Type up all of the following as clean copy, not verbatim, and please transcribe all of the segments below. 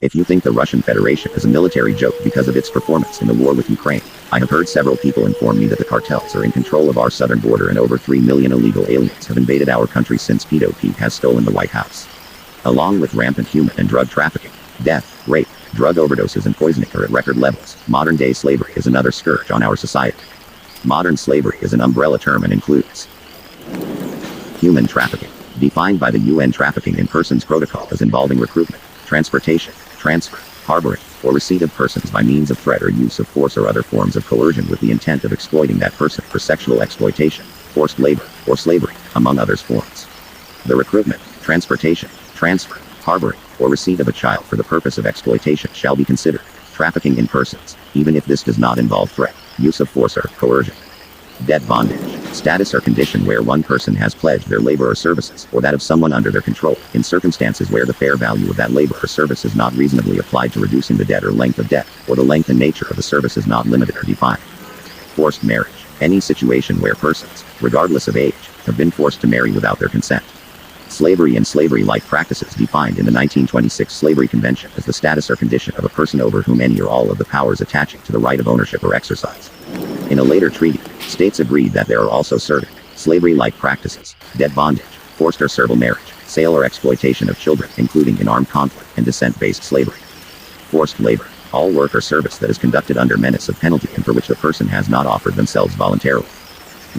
If you think the Russian Federation is a military joke because of its performance in the war with Ukraine, I have heard several people inform me that the cartels are in control of our southern border and over 3 million illegal aliens have invaded our country since Pedo Pete has stolen the White House. Along with rampant human and drug trafficking, death, rape, drug overdoses and poisoning are at record levels. Modern-day slavery is another scourge on our society. Modern slavery is an umbrella term and includes human trafficking, defined by the UN Trafficking in Persons Protocol as involving recruitment, transportation, transfer, harboring, or receipt of persons by means of threat or use of force or other forms of coercion with the intent of exploiting that person for sexual exploitation, forced labor, or slavery, among other forms. The recruitment, transportation, transfer, harboring, or receipt of a child for the purpose of exploitation shall be considered trafficking in persons, even if this does not involve threat, use of force or coercion. Debt bondage, status or condition where one person has pledged their labor or services, or that of someone under their control, in circumstances where the fair value of that labor or service is not reasonably applied to reducing the debt or length of debt, or the length and nature of the service is not limited or defined. Forced marriage, any situation where persons, regardless of age, have been forced to marry without their consent. Slavery and slavery-like practices defined in the 1926 Slavery Convention as the status or condition of a person over whom any or all of the powers attaching to the right of ownership or exercise. In a later treaty, states agreed that there are also certain slavery-like practices, debt bondage, forced or servile marriage, sale or exploitation of children, including in armed conflict and descent-based slavery. Forced labor, all work or service that is conducted under menace of penalty and for which the person has not offered themselves voluntarily.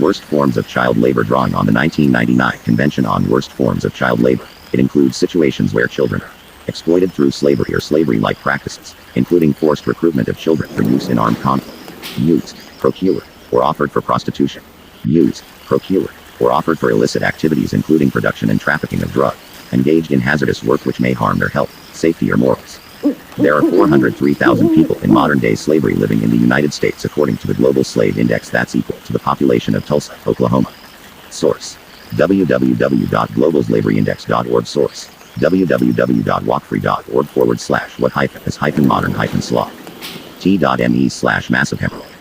Worst forms of child labor drawing on the 1999 Convention on Worst Forms of Child Labor. It includes situations where children are exploited through slavery or slavery-like practices, including forced recruitment of children for use in armed conflict, used, procured, or offered for prostitution, used, procured, or offered for illicit activities including production and trafficking of drugs, engaged in hazardous work which may harm their health, safety or morals. There are 403,000 people in modern-day slavery living in the United States according to the Global Slave Index that's equal to the population of Tulsa, Oklahoma. Source: www.globalslaveryindex.org. Source: www.walkfree.org/what-is-modern-slaw t.me/massive hemorrhoid